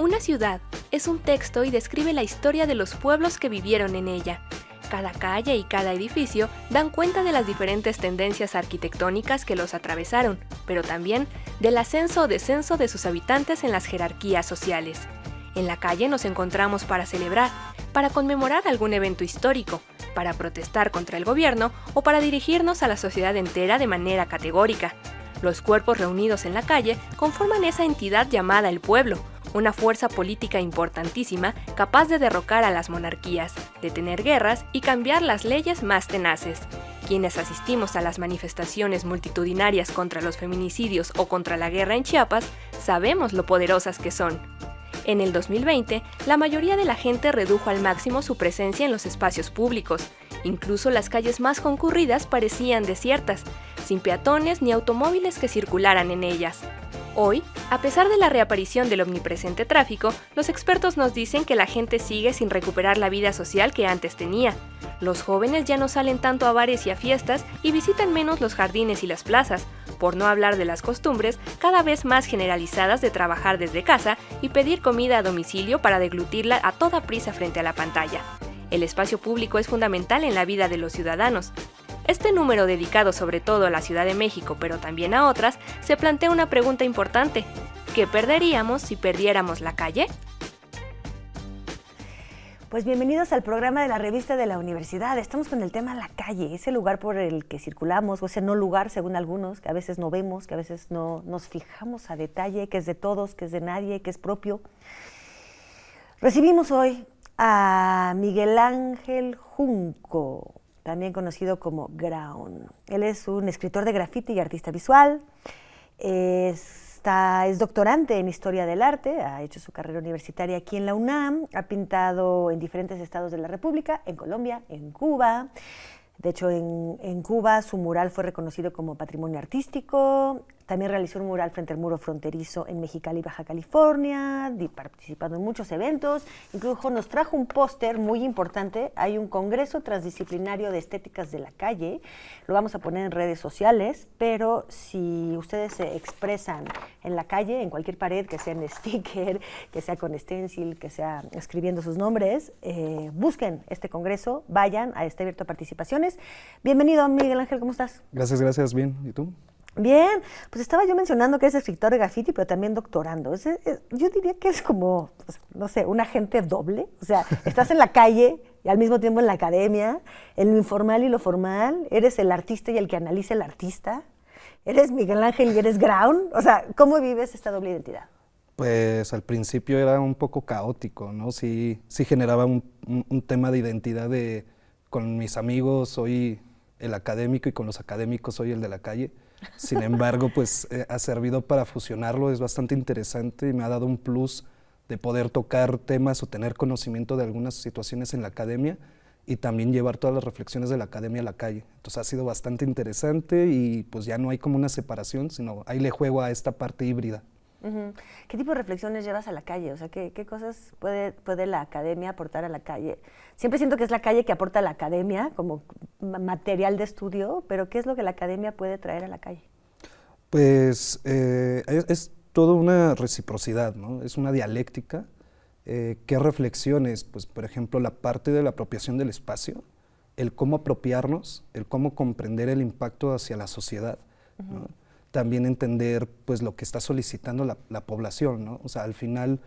Una ciudad es un texto y describe la historia de los pueblos que vivieron en ella. Cada calle y cada edificio dan cuenta de las diferentes tendencias arquitectónicas que los atravesaron, pero también del ascenso o descenso de sus habitantes en las jerarquías sociales. En la calle nos encontramos para celebrar, para conmemorar algún evento histórico, para protestar contra el gobierno o para dirigirnos a la sociedad entera de manera categórica. Los cuerpos reunidos en la calle conforman esa entidad llamada el pueblo, una fuerza política importantísima capaz de derrocar a las monarquías, detener guerras y cambiar las leyes más tenaces. Quienes asistimos a las manifestaciones multitudinarias contra los feminicidios o contra la guerra en Chiapas, sabemos lo poderosas que son. En el 2020, la mayoría de la gente redujo al máximo su presencia en los espacios públicos. Incluso las calles más concurridas parecían desiertas, sin peatones ni automóviles que circularan en ellas. Hoy, a pesar de la reaparición del omnipresente tráfico, los expertos nos dicen que la gente sigue sin recuperar la vida social que antes tenía. Los jóvenes ya no salen tanto a bares y a fiestas y visitan menos los jardines y las plazas, por no hablar de las costumbres cada vez más generalizadas de trabajar desde casa y pedir comida a domicilio para deglutirla a toda prisa frente a la pantalla. El espacio público es fundamental en la vida de los ciudadanos. Este número, dedicado sobre todo a la Ciudad de México, pero también a otras, se plantea una pregunta importante. ¿Qué perderíamos si perdiéramos la calle? Pues bienvenidos al programa de la revista de la universidad. Estamos con el tema la calle, ese lugar por el que circulamos, o ese no lugar, según algunos, que a veces no vemos, que a veces no nos fijamos a detalle, que es de todos, que es de nadie, que es propio. Recibimos hoy a Miguel Ángel Junco, también conocido como Graun. Él es un escritor de graffiti y artista visual. Es doctorante en Historia del Arte, ha hecho su carrera universitaria aquí en la UNAM, ha pintado en diferentes estados de la República, en Colombia, en Cuba. De hecho, en Cuba su mural fue reconocido como patrimonio artístico. También realizó un mural frente al muro fronterizo en Mexicali, Baja California, participando en muchos eventos. Incluso nos trajo un póster muy importante. Hay un congreso transdisciplinario de estéticas de la calle. Lo vamos a poner en redes sociales, pero si ustedes se expresan en la calle, en cualquier pared, que sea en sticker, que sea con stencil, que sea escribiendo sus nombres, busquen este congreso, vayan, está abierto a participaciones. Bienvenido, Miguel Ángel, ¿cómo estás? Gracias, bien. ¿Y tú? Bien, pues estaba yo mencionando que es escritor de graffiti, pero también doctorando. Yo diría que es como, pues, no sé, un agente doble. O sea, estás en la calle y al mismo tiempo en la academia, en lo informal y lo formal. Eres el artista y el que analiza el artista. Eres Miguel Ángel y eres Graun. O sea, ¿cómo vives esta doble identidad? Pues al principio era un poco caótico, ¿no? Sí generaba un tema de identidad con mis amigos soy el académico y con los académicos soy el de la calle. Sin embargo, pues ha servido para fusionarlo, es bastante interesante y me ha dado un plus de poder tocar temas o tener conocimiento de algunas situaciones en la academia y también llevar todas las reflexiones de la academia a la calle. Entonces ha sido bastante interesante y pues ya no hay como una separación, sino ahí le juego a esta parte híbrida. Uh-huh. ¿Qué tipo de reflexiones llevas a la calle? O sea, ¿qué cosas puede la academia aportar a la calle? Siempre siento que es la calle que aporta a la academia como material de estudio, pero ¿qué es lo que la academia puede traer a la calle? Pues es toda una reciprocidad, ¿no? Es una dialéctica. ¿Qué reflexiones? Pues, por ejemplo, la parte de la apropiación del espacio, el cómo apropiarnos, el cómo comprender el impacto hacia la sociedad, uh-huh. ¿no? También entender pues lo que está solicitando la población, ¿no? O sea, al final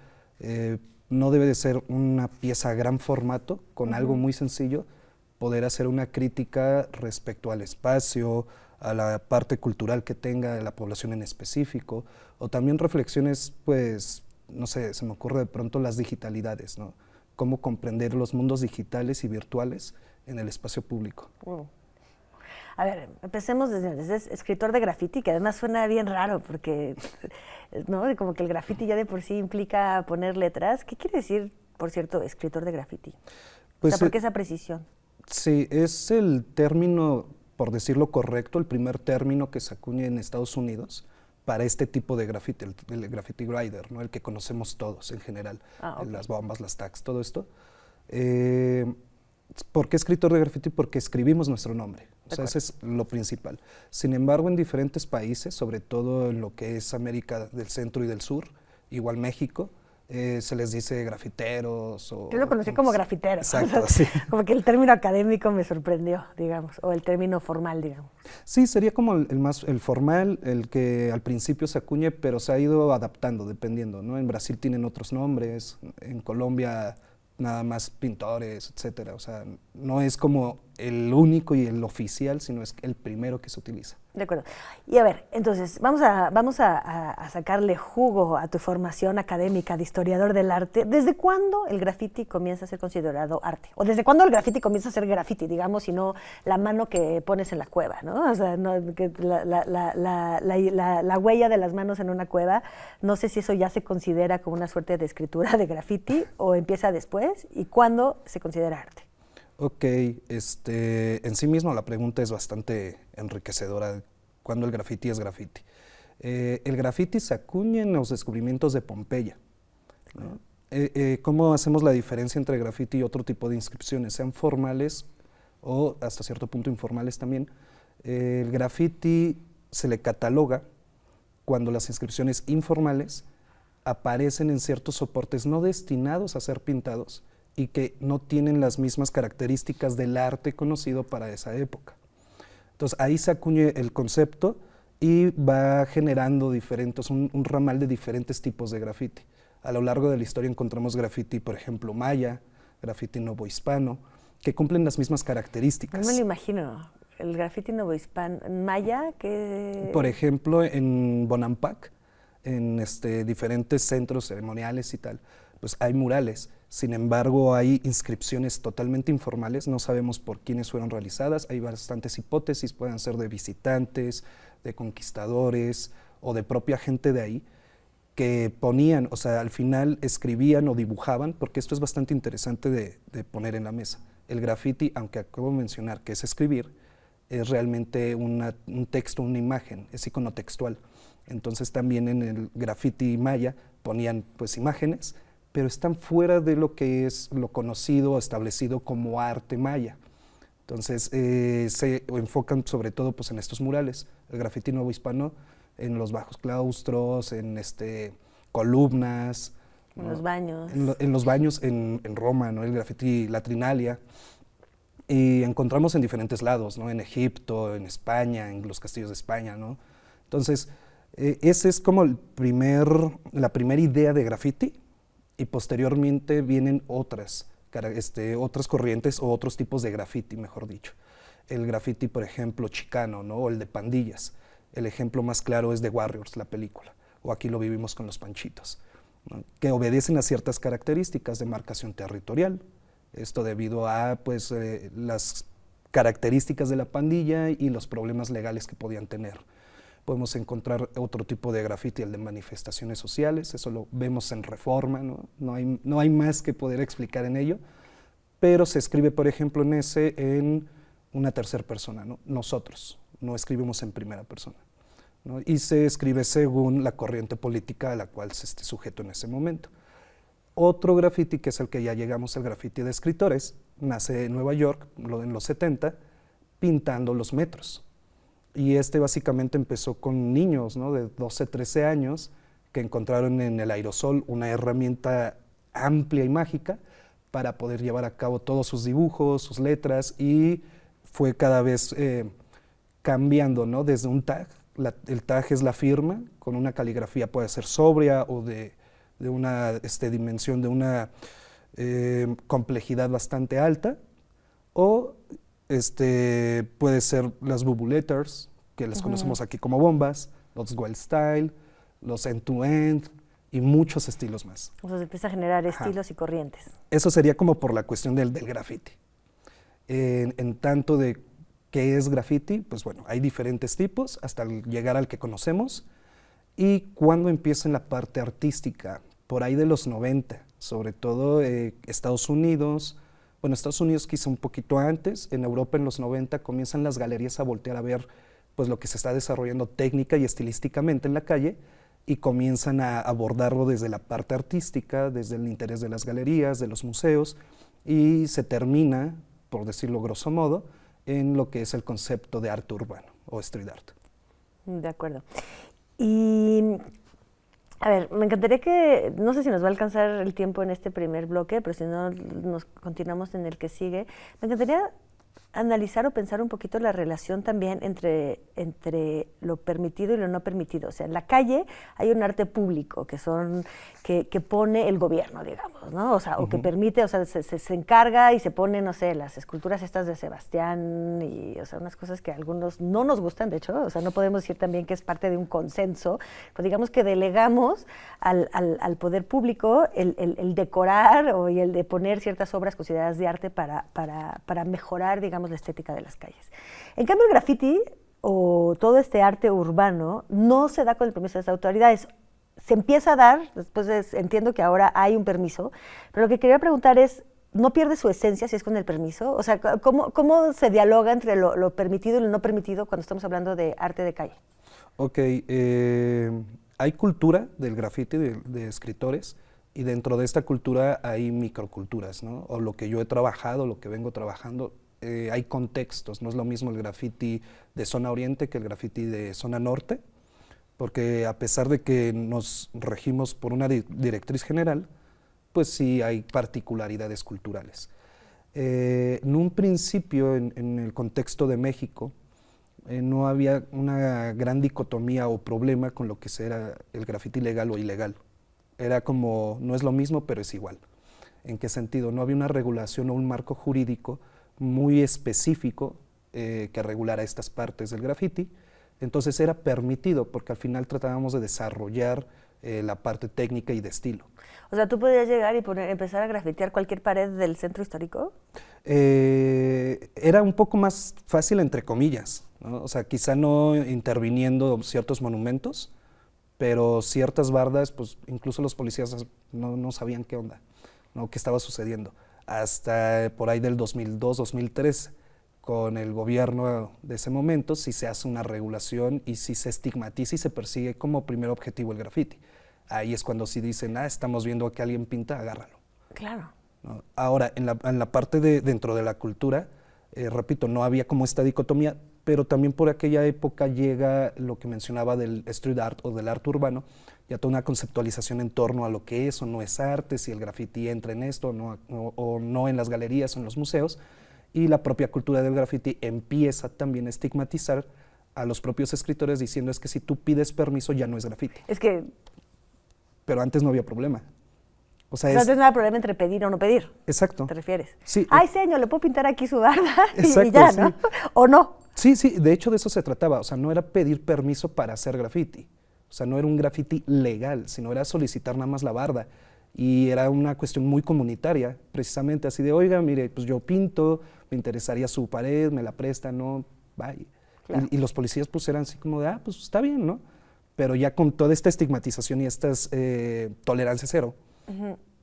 no debe de ser una pieza a gran formato, con uh-huh. algo muy sencillo, poder hacer una crítica respecto al espacio, a la parte cultural que tenga la población en específico, o también reflexiones, pues, no sé, se me ocurre de pronto las digitalidades, ¿no? Cómo comprender los mundos digitales y virtuales en el espacio público. Wow. A ver, empecemos desde escritor de graffiti, que además suena bien raro, porque, ¿no? Como que el graffiti ya de por sí implica poner letras. ¿Qué quiere decir, por cierto, escritor de graffiti? Pues, o sea, ¿por qué esa precisión? Sí, es el término, por decirlo correcto, el primer término que se acuña en Estados Unidos para este tipo de graffiti, el graffiti writer, ¿no? El que conocemos todos en general, okay. Las bombas, las tags, todo esto. ¿Por qué escritor de graffiti? Porque escribimos nuestro nombre, o sea, ese es lo principal. Sin embargo, en diferentes países, sobre todo en lo que es América del Centro y del Sur, igual México, se les dice grafiteros o... Yo lo conocí como grafitero. Exacto, O sea, sí. como que el término académico me sorprendió, digamos, o el término formal, digamos. Sí, sería como el formal, el que al principio se acuñe, pero se ha ido adaptando dependiendo, ¿no? En Brasil tienen otros nombres, en Colombia nada más pintores, etcétera. O sea, no es como el único y el oficial, sino es el primero que se utiliza. De acuerdo. Y a ver, entonces, vamos a sacarle jugo a tu formación académica de historiador del arte. ¿Desde cuándo el graffiti comienza a ser considerado arte? ¿O desde cuándo el graffiti comienza a ser graffiti, digamos, y no la mano que pones en la cueva, ¿no? O sea, no, que la huella de las manos en una cueva, no sé si eso ya se considera como una suerte de escritura de graffiti o empieza después, y cuándo se considera arte. Ok, en sí mismo la pregunta es bastante enriquecedora. ¿Cuándo el graffiti es graffiti? El graffiti se acuña en los descubrimientos de Pompeya, ¿no? ¿Cómo hacemos la diferencia entre graffiti y otro tipo de inscripciones, sean formales o hasta cierto punto informales también? El graffiti se le cataloga cuando las inscripciones informales aparecen en ciertos soportes no destinados a ser pintados y que no tienen las mismas características del arte conocido para esa época. Entonces ahí se acuña el concepto y va generando un ramal de diferentes tipos de graffiti. A lo largo de la historia encontramos graffiti, por ejemplo, maya, graffiti novohispano, que cumplen las mismas características. No me lo imagino. El graffiti novohispano, maya, que... Por ejemplo, en Bonampak, en diferentes centros ceremoniales y tal, pues hay murales. Sin embargo, hay inscripciones totalmente informales, no sabemos por quiénes fueron realizadas, hay bastantes hipótesis, pueden ser de visitantes, de conquistadores o de propia gente de ahí, que ponían, o sea, al final escribían o dibujaban, porque esto es bastante interesante de poner en la mesa. El graffiti, aunque acabo de mencionar que es escribir, es realmente un texto, una imagen, es iconotextual. Entonces también en el graffiti maya ponían pues imágenes, pero están fuera de lo que es lo conocido o establecido como arte maya. Entonces se enfocan sobre todo pues, en estos murales, el graffiti novohispano en los bajos claustros, en columnas. En ¿no? los baños. En los baños en Roma, ¿no? El graffiti latrinalia. Y encontramos en diferentes lados, ¿no? En Egipto, en España, en los castillos de España, ¿no? Entonces, ese es como la primera idea de graffiti, y posteriormente vienen otras corrientes o otros tipos de graffiti, mejor dicho. El graffiti, por ejemplo, chicano, ¿no? O el de pandillas. El ejemplo más claro es de Warriors, la película, o Aquí lo vivimos con los Panchitos, ¿no? Que obedecen a ciertas características de marcación territorial. Esto debido a pues, las características de la pandilla y los problemas legales que podían tener. Podemos encontrar otro tipo de graffiti, el de manifestaciones sociales, eso lo vemos en Reforma, ¿no? No hay más que poder explicar en ello, pero se escribe, por ejemplo, en una tercera persona, ¿no? Nosotros, no escribimos en primera persona, ¿no? Y se escribe según la corriente política a la cual se esté sujeto en ese momento. Otro graffiti, que es el que ya llegamos al graffiti de escritores, nace en Nueva York en los 70, pintando los metros. Y básicamente empezó con niños, ¿no? De 12, 13 años que encontraron en el aerosol una herramienta amplia y mágica para poder llevar a cabo todos sus dibujos, sus letras, y fue cada vez cambiando, ¿no? Desde un tag, el tag es la firma, con una caligrafía puede ser sobria o de una dimensión, de una complejidad bastante alta, o puede ser las boo letters, que las conocemos aquí como bombas, los wild style, los end-to-end y muchos estilos más. O sea, se empieza a generar estilos y corrientes. Eso sería como por la cuestión del graffiti. En tanto de qué es graffiti, pues bueno, hay diferentes tipos hasta llegar al que conocemos. Y cuando empieza en la parte artística, por ahí de los 90, sobre todo Estados Unidos quizá un poquito antes, en Europa en los 90 comienzan las galerías a voltear a ver pues, lo que se está desarrollando técnica y estilísticamente en la calle, y comienzan a abordarlo desde la parte artística, desde el interés de las galerías, de los museos, y se termina, por decirlo grosso modo, en lo que es el concepto de arte urbano o street art. De acuerdo. Y A ver, me encantaría que, no sé si nos va a alcanzar el tiempo en este primer bloque, pero si no, nos continuamos en el que sigue. Me encantaría analizar o pensar un poquito la relación también entre lo permitido y lo no permitido. O sea, en la calle hay un arte público que pone el gobierno, digamos, ¿no? O sea, o que permite, o sea, se encarga y se pone, no sé, las esculturas estas de Sebastián y, o sea, unas cosas que a algunos no nos gustan, de hecho, o sea, no podemos decir también que es parte de un consenso, pero digamos que delegamos al poder público el decorar y el de poner ciertas obras consideradas de arte para mejorar, digamos, la estética de las calles. En cambio, el graffiti o todo este arte urbano no se da con el permiso de las autoridades. Se empieza a dar, después entiendo que ahora hay un permiso, pero lo que quería preguntar es, ¿no pierde su esencia si es con el permiso? O sea, ¿cómo se dialoga entre lo permitido y lo no permitido cuando estamos hablando de arte de calle? Ok, hay cultura del graffiti, de escritores, y dentro de esta cultura hay microculturas, ¿no? O lo que yo he trabajado, lo que vengo trabajando, hay contextos, no es lo mismo el graffiti de zona oriente que el graffiti de zona norte, porque a pesar de que nos regimos por una directriz general, pues sí hay particularidades culturales. En un principio, en el contexto de México, no había una gran dicotomía o problema con lo que era el graffiti legal o ilegal. Era como, no es lo mismo, pero es igual. ¿En qué sentido? No había una regulación o un marco jurídico muy específico que regulara estas partes del graffiti. Entonces era permitido, porque al final tratábamos de desarrollar la parte técnica y de estilo. O sea, ¿tú podías llegar y empezar a grafitear cualquier pared del centro histórico? Era un poco más fácil, entre comillas, ¿no? O sea, quizá no interviniendo ciertos monumentos, pero ciertas bardas, pues incluso los policías no sabían qué onda, ¿no? Qué estaba sucediendo. Hasta por ahí del 2002, 2003, con el gobierno de ese momento, sí se hace una regulación y sí se estigmatiza y se persigue como primer objetivo el graffiti. Ahí es cuando sí dicen, estamos viendo que alguien pinta, agárralo. Claro. ¿No? Ahora, en la parte dentro de la cultura, repito, no había como esta dicotomía, pero también por aquella época llega lo que mencionaba del street art o del arte urbano, ya toda una conceptualización en torno a lo que es o no es arte, si el graffiti entra en esto o no en las galerías o en los museos, y la propia cultura del graffiti empieza también a estigmatizar a los propios escritores diciendo es que si tú pides permiso ya no es graffiti. Es que... Pero antes no había problema. O sea, antes no había problema entre pedir o no pedir. Exacto. ¿Te refieres? Sí. Ay, señor, ¿le puedo pintar aquí su barda? Exacto, y ya, sí. ¿no? ¿O no? Sí, de hecho de eso se trataba. O sea, no era pedir permiso para hacer graffiti. O sea, no era un graffiti legal, sino era solicitar nada más la barda. Y era una cuestión muy comunitaria, precisamente así de, oiga, mire, pues yo pinto, me interesaría su pared, me la presta, no, bye. Claro. Y los policías pues eran así como de, pues está bien, ¿no? Pero ya con toda esta estigmatización y estas tolerancia cero,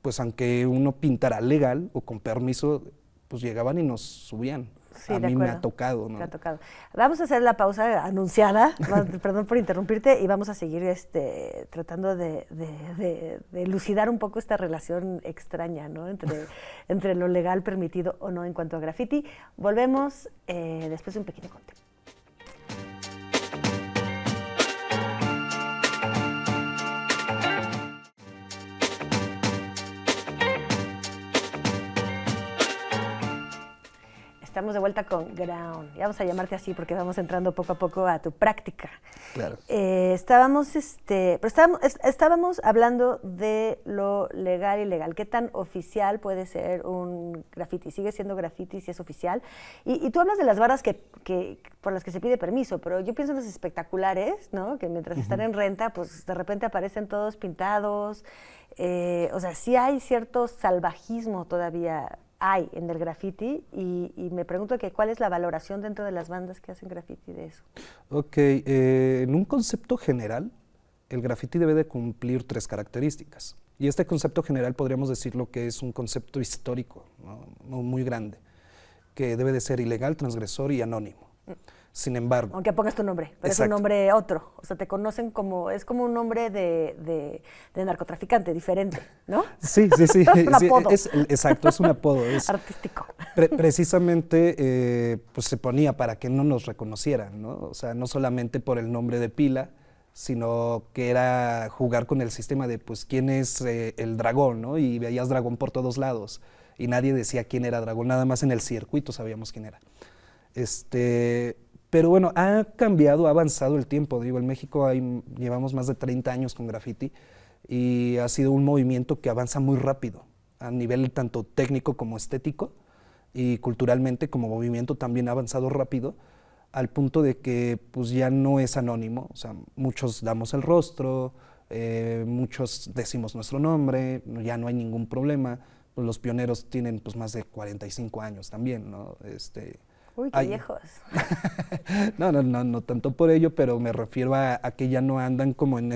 pues aunque uno pintara legal o con permiso, pues llegaban y nos subían. Sí, a mí me ha tocado, ¿no? Me ha tocado. Vamos a hacer la pausa anunciada, perdón por interrumpirte, y vamos a seguir tratando de elucidar un poco esta relación extraña, ¿no? entre lo legal permitido o no en cuanto a graffiti. Volvemos después de un pequeño corte. Estamos de vuelta con Ground. Y vamos a llamarte así porque vamos entrando poco a poco a tu práctica. Claro. Estábamos hablando de lo legal y ilegal. ¿Qué tan oficial puede ser un graffiti? ¿Sigue siendo graffiti si es oficial? Y tú hablas de las barras por las que se pide permiso, pero yo pienso en los espectaculares, ¿no? Que mientras están en renta, pues de repente aparecen todos pintados. O sea, sí hay cierto salvajismo todavía en el graffiti y me pregunto que cuál es la valoración dentro de las bandas que hacen graffiti de eso. Ok, en un concepto general, el graffiti debe de cumplir 3 características. Y este concepto general podríamos decirlo que es un concepto histórico, ¿no? Muy grande, que debe de ser ilegal, transgresor y anónimo. Sin embargo... Aunque pongas tu nombre, pero exacto. Es un nombre otro. O sea, te conocen como... Es como un nombre de narcotraficante, diferente, ¿no? Sí. Es un apodo. Exacto, es un apodo. Es artístico. Precisamente, pues se ponía para que no nos reconocieran, ¿no? O sea, no solamente por el nombre de pila, sino que era jugar con el sistema de, pues, quién es el dragón, ¿no? Y veías dragón por todos lados, y nadie decía quién era dragón, nada más en el circuito sabíamos quién era. Pero bueno, ha cambiado, ha avanzado el tiempo. Digo, en México llevamos más de 30 años con graffiti y ha sido un movimiento que avanza muy rápido, a nivel tanto técnico como estético, y culturalmente como movimiento también ha avanzado rápido, al punto de que pues ya no es anónimo. O sea, muchos damos el rostro, muchos decimos nuestro nombre, ya no hay ningún problema. Pues los pioneros tienen pues más de 45 años también, ¿no? Uy, qué viejos. No tanto por ello, pero me refiero a que ya no andan como en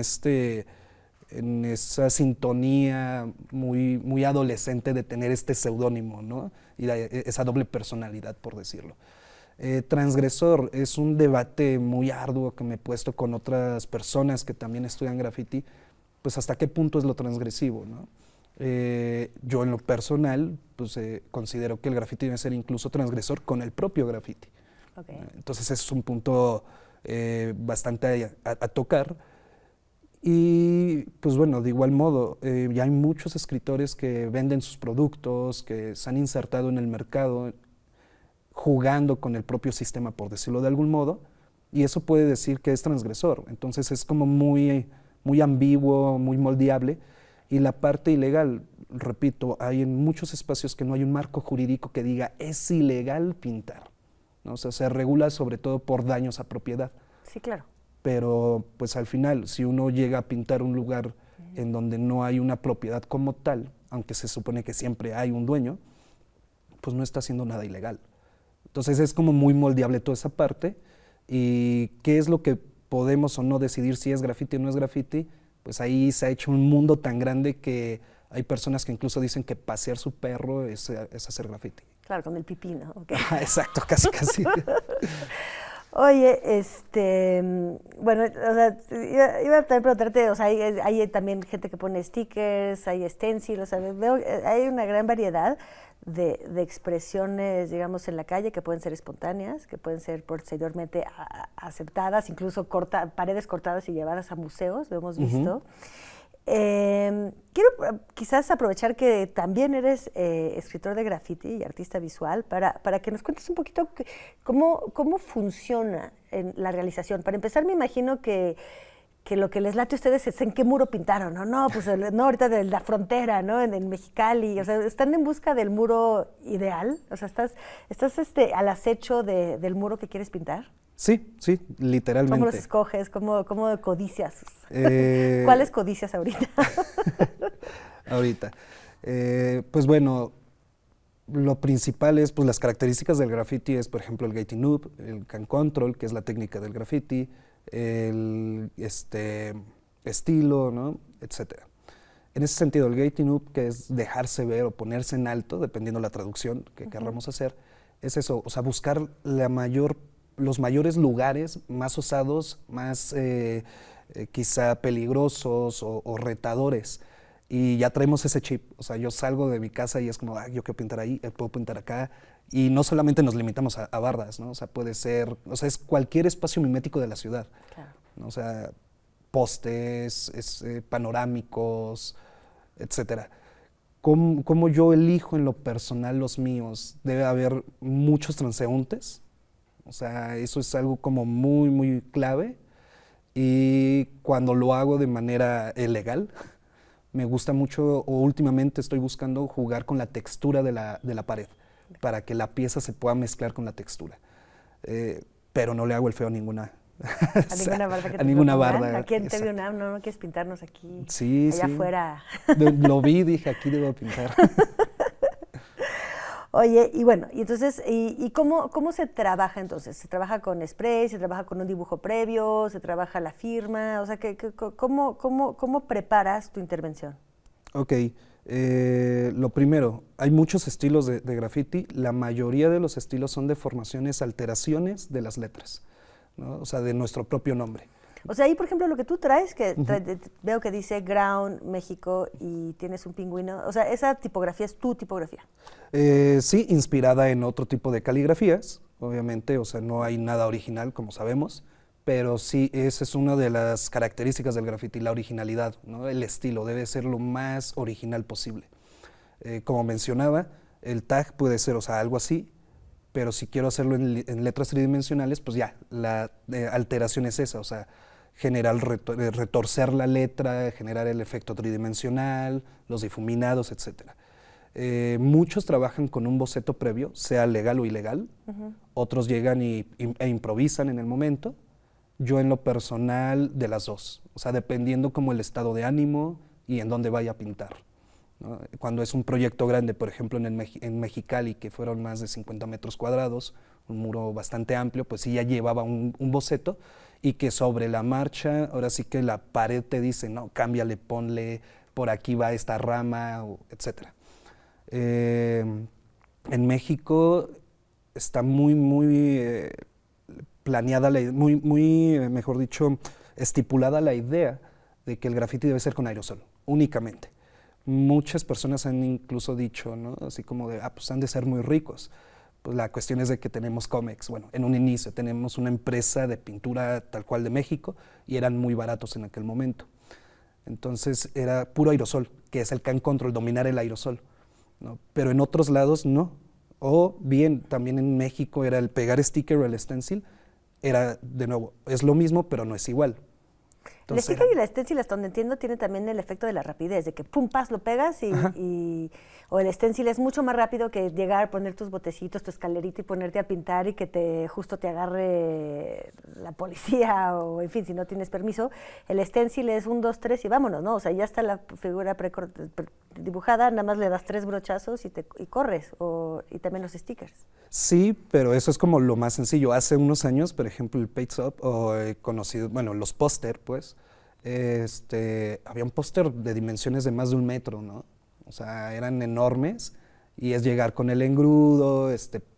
esa sintonía muy adolescente de tener este seudónimo, ¿no? Y esa doble personalidad, por decirlo. Transgresor es un debate muy arduo que me he puesto con otras personas que también estudian graffiti, pues hasta qué punto es lo transgresivo, ¿no? Yo en lo personal pues, considero que el graffiti debe ser incluso transgresor con el propio graffiti. Okay. Entonces ese es un punto bastante a tocar. Y pues bueno, de igual modo, ya hay muchos escritores que venden sus productos, que se han insertado en el mercado jugando con el propio sistema, por decirlo de algún modo, y eso puede decir que es transgresor. Entonces es como muy ambiguo, muy moldeable. Y la parte ilegal, repito, hay en muchos espacios que no hay un marco jurídico que diga es ilegal pintar, ¿no? O sea, se regula sobre todo por daños a propiedad. Sí, claro. Pero pues al final, si uno llega a pintar un lugar en donde no hay una propiedad como tal, aunque se supone que siempre hay un dueño, pues no está haciendo nada ilegal. Entonces es como muy moldeable toda esa parte. Y qué es lo que podemos o no decidir si es graffiti o no es graffiti, pues ahí se ha hecho un mundo tan grande que hay personas que incluso dicen que pasear su perro es hacer graffiti. Claro, con el pipí, ¿no? Okay. Exacto, casi. Oye, bueno, o sea, iba a también preguntarte, o sea, hay también gente que pone stickers, hay stencils, o sea, veo, hay una gran variedad de expresiones, digamos, en la calle que pueden ser espontáneas, que pueden ser posteriormente aceptadas, incluso paredes cortadas y llevadas a museos, lo hemos visto. Quiero quizás aprovechar que también eres escritor de graffiti y artista visual para que nos cuentes un poquito cómo funciona en la realización. Para empezar, me imagino que lo que les late a ustedes es en qué muro pintaron, ¿no? No, pues no, ahorita de la frontera, ¿no? En Mexicali, o sea, ¿están en busca del muro ideal? O sea, ¿estás al acecho del muro que quieres pintar? Sí, literalmente. ¿Cómo los escoges? ¿Cómo codicias? ¿Cuáles codicias ahorita? Ahorita. Pues bueno, lo principal es, pues las características del graffiti es, por ejemplo, el gating up, el can control, que es la técnica del graffiti, el estilo, ¿no? Etcétera. En ese sentido, el gating up, que es dejarse ver o ponerse en alto, dependiendo de la traducción que querramos hacer, es eso, o sea, buscar los mayores lugares más osados, más quizá peligrosos o retadores. Y ya traemos ese chip. O sea, yo salgo de mi casa y es como, yo quiero pintar ahí, puedo pintar acá. Y no solamente nos limitamos a bardas, ¿no? O sea, puede ser, o sea, es cualquier espacio mimético de la ciudad. Claro. ¿No? O sea, postes, panorámicos, etcétera. ¿Cómo yo elijo en lo personal los míos? Debe haber muchos transeúntes. O sea, eso es algo como muy clave. Y cuando lo hago de manera legal, me gusta mucho, o últimamente estoy buscando jugar con la textura de la pared, para que la pieza se pueda mezclar con la textura. Pero no le hago el feo a ninguna. A ninguna barda que te ninguna propongan. barda. ¿A quién te vio? No quieres pintarnos aquí, sí, allá afuera. Lo vi y dije, aquí debo pintar. Oye, y bueno, y entonces, ¿y cómo se trabaja entonces? ¿Se trabaja con spray? ¿Se trabaja con un dibujo previo? ¿Se trabaja la firma? O sea, ¿cómo preparas tu intervención? Ok, lo primero, hay muchos estilos de graffiti. La mayoría de los estilos son deformaciones, alteraciones de las letras, ¿no? O sea, de nuestro propio nombre. O sea, ahí, por ejemplo, lo que tú traes, que veo que dice Ground, México, y tienes un pingüino. O sea, esa tipografía es tu tipografía. Sí, inspirada en otro tipo de caligrafías, obviamente. O sea, no hay nada original, como sabemos, pero sí, esa es una de las características del graffiti, la originalidad, ¿no? El estilo debe ser lo más original posible. Como mencionaba, el tag puede ser, o sea, algo así, pero si quiero hacerlo en letras tridimensionales, pues ya, la alteración es esa, o sea, retorcer la letra, generar el efecto tridimensional, los difuminados, etc. Muchos trabajan con un boceto previo, sea legal o ilegal, otros llegan e improvisan en el momento. Yo en lo personal de las dos, o sea, dependiendo como el estado de ánimo y en dónde vaya a pintar, ¿no? Cuando es un proyecto grande, por ejemplo en Mexicali, que fueron más de 50 metros cuadrados, un muro bastante amplio, pues sí ya llevaba un boceto y que sobre la marcha, ahora sí que la pared te dice, no, cámbiale, ponle, por aquí va esta rama, etc. En México está muy planeada, mejor dicho, estipulada la idea de que el graffiti debe ser con aerosol, únicamente. Muchas personas han incluso dicho, ¿no? Así como de, pues han de ser muy ricos. Pues la cuestión es de que tenemos Comex. Bueno, en un inicio tenemos una empresa de pintura tal cual de México y eran muy baratos en aquel momento. Entonces era puro aerosol, que es el can control, dominar el aerosol, ¿no? Pero en otros lados no. O bien, también en México era el pegar sticker o el stencil, era, de nuevo, es lo mismo, pero no es igual. Entonces, el sticker y la stencil, hasta donde entiendo, tiene también el efecto de la rapidez, de que pum, pas, lo pegas o el stencil es mucho más rápido que llegar, poner tus botecitos, tu escalerita y ponerte a pintar y que justo te agarre la policía o, en fin, si no tienes permiso. El stencil es 1, 2, 3 y vámonos, ¿no? O sea, ya está la figura dibujada, nada más le das 3 brochazos y corres, y también los stickers. Sí, pero eso es como lo más sencillo. Hace unos años, por ejemplo, el Paste Up, o conocido, bueno, los póster, pues, había un póster de dimensiones de más de 1 metro, ¿no? O sea, eran enormes y es llegar con el engrudo,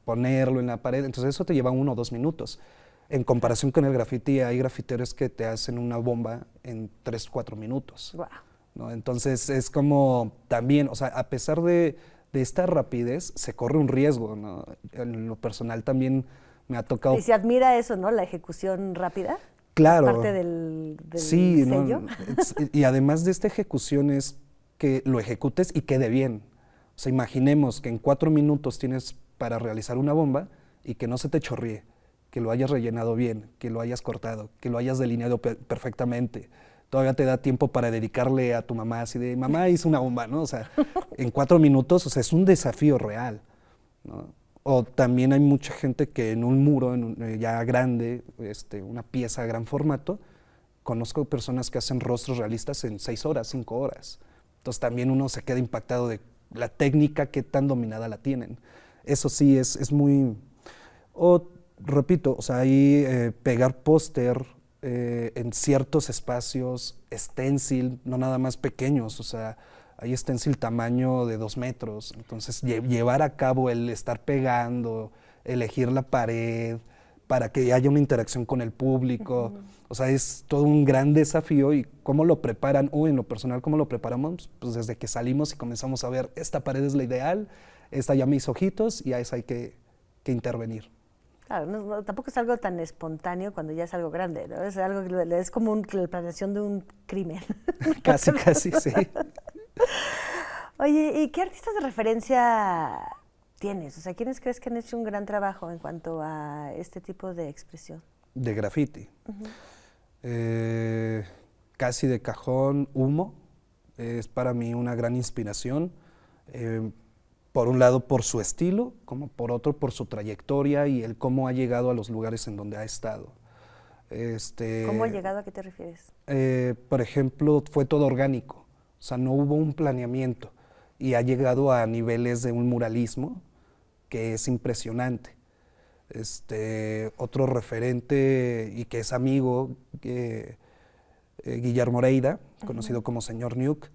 ponerlo en la pared, entonces eso te lleva 1 o 2 minutos. En comparación con el graffiti, hay grafiteros que te hacen una bomba en 3, 4 minutos. Wow. ¿No? Entonces es como también, o sea, a pesar de esta rapidez, se corre un riesgo, ¿no? En lo personal también me ha tocado... Y se admira eso, ¿no? La ejecución rápida. Claro. Es parte del sí, sello. ¿no? Y además de esta ejecución es que lo ejecutes y quede bien. O sea, imaginemos que en 4 minutos tienes para realizar una bomba y que no se te chorríe, que lo hayas rellenado bien, que lo hayas cortado, que lo hayas delineado perfectamente. Todavía te da tiempo para dedicarle a tu mamá, así de, mamá, hice una bomba, ¿no? O sea, en 4 minutos, o sea, es un desafío real, ¿no? O también hay mucha gente que en un muro ya grande, una pieza a gran formato, conozco personas que hacen rostros realistas en 6 horas, 5 horas. Entonces también uno se queda impactado de la técnica, qué tan dominada la tienen. Eso sí es muy... O, repito, o sea, ahí pegar póster en ciertos espacios, stencil, no nada más pequeños, o sea, hay stencil tamaño de 2 metros, entonces llevar a cabo el estar pegando, elegir la pared, para que haya una interacción con el público, o sea, es todo un gran desafío. Y cómo lo preparan, o en lo personal, cómo lo preparamos, pues desde que salimos y comenzamos a ver, esta pared es la ideal, esta ya mis ojitos, y a esa hay que intervenir. Claro, tampoco es algo tan espontáneo cuando ya es algo grande, ¿no? Es algo que es como la planeación de un crimen. Casi, sí. Oye, ¿y qué artistas de referencia tienes? O sea, ¿quiénes crees que han hecho un gran trabajo en cuanto a este tipo de expresión? De graffiti. Casi de cajón, Humo es para mí una gran inspiración. Por un lado por su estilo, como por otro por su trayectoria y el cómo ha llegado a los lugares en donde ha estado. ¿Cómo ha llegado? ¿A qué te refieres? Por ejemplo, fue todo orgánico, o sea, no hubo un planeamiento y ha llegado a niveles de un muralismo que es impresionante. Otro referente y que es amigo, Guillermo Oreida, conocido como Señor Nuke,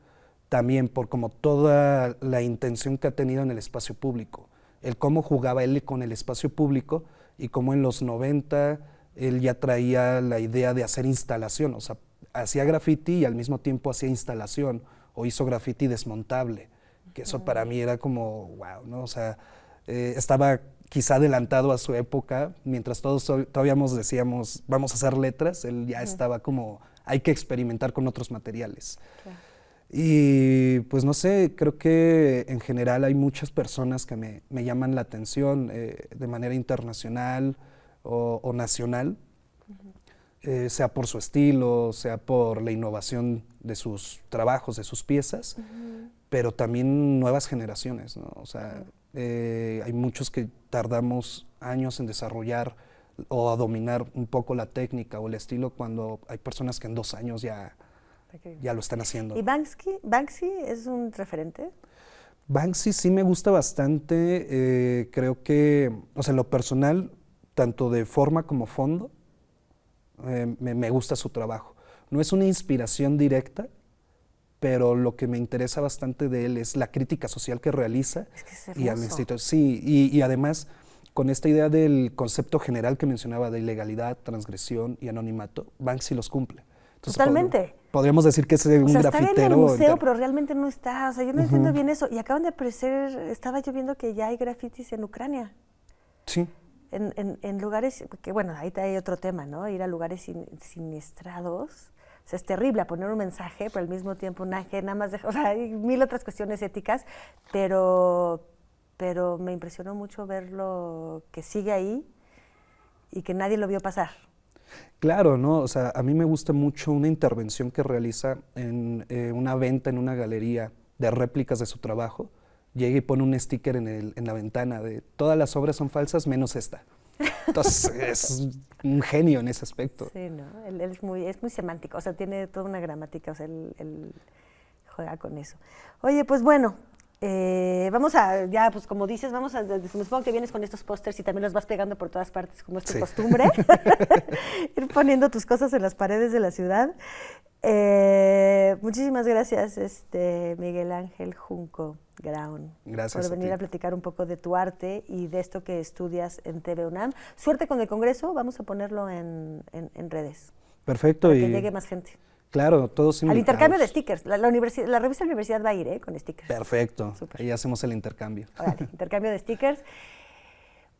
también por como toda la intención que ha tenido en el espacio público, el cómo jugaba él con el espacio público y cómo en los 90 él ya traía la idea de hacer instalación, o sea, hacía graffiti y al mismo tiempo hacía instalación, o hizo graffiti desmontable, que eso para mí era como, wow, ¿no? O sea, estaba quizá adelantado a su época, mientras todos todavía decíamos, vamos a hacer letras, él ya estaba como, hay que experimentar con otros materiales. Claro. Y pues no sé, creo que en general hay muchas personas que me llaman la atención de manera internacional o nacional, sea por su estilo, sea por la innovación de sus trabajos, de sus piezas, pero también nuevas generaciones, ¿no? O sea, hay muchos que tardamos años en desarrollar o a dominar un poco la técnica o el estilo, cuando hay personas que en 2 años ya lo están haciendo. ¿Y Banksy es un referente? Banksy sí me gusta bastante, creo que, o sea, en lo personal, tanto de forma como fondo, me gusta su trabajo. No es una inspiración directa, pero lo que me interesa bastante de él es la crítica social que realiza. Es que es y al instituto, sí, y además con esta idea del concepto general que mencionaba de ilegalidad, transgresión y anonimato, Banksy los cumple. Entonces, totalmente. Podríamos decir que es un grafitero. Está en el museo, pero realmente no está. O sea, yo no entiendo bien eso. Y acaban de aparecer, estaba yo viendo que ya hay grafitis en Ucrania. Sí. En lugares, que bueno, ahí hay otro tema, ¿no? Ir a lugares siniestrados. O sea, es terrible a poner un mensaje, pero al mismo tiempo un ángel, nada más o sea, hay 1000 otras cuestiones éticas, pero me impresionó mucho verlo que sigue ahí y que nadie lo vio pasar. Claro, ¿no? O sea, a mí me gusta mucho una intervención que realiza en una venta en una galería de réplicas de su trabajo. Llega y pone un sticker en la ventana de todas las obras son falsas menos esta. Entonces es un genio en ese aspecto. Sí, ¿no? Él es muy semántico, o sea, tiene toda una gramática, o sea, él juega con eso. Oye, pues bueno, vamos a, ya, pues como dices, me supongo que vienes con estos pósters y también los vas pegando por todas partes, como es tu costumbre, ir poniendo tus cosas en las paredes de la ciudad. Muchísimas gracias, Miguel Ángel Junco Graun, gracias por venir a platicar un poco de tu arte y de esto que estudias en TV UNAM. Suerte con el congreso, vamos a ponerlo en redes. Perfecto. Para que llegue más gente. Claro, todos invitados. Al intercambio de stickers. La revista de la universidad va a ir, con stickers. Perfecto. Súper. Ahí hacemos el intercambio. Órale, intercambio de stickers.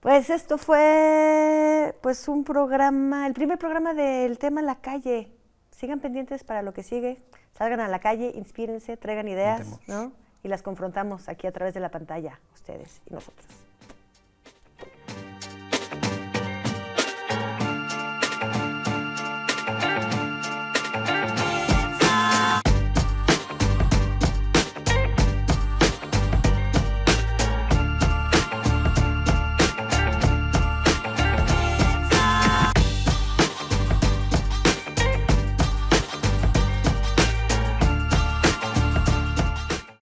Pues esto fue pues un programa, el primer programa del tema en la calle. Sigan pendientes para lo que sigue. Salgan a la calle, inspírense, traigan ideas, ¿no? Y las confrontamos aquí a través de la pantalla, ustedes y nosotros.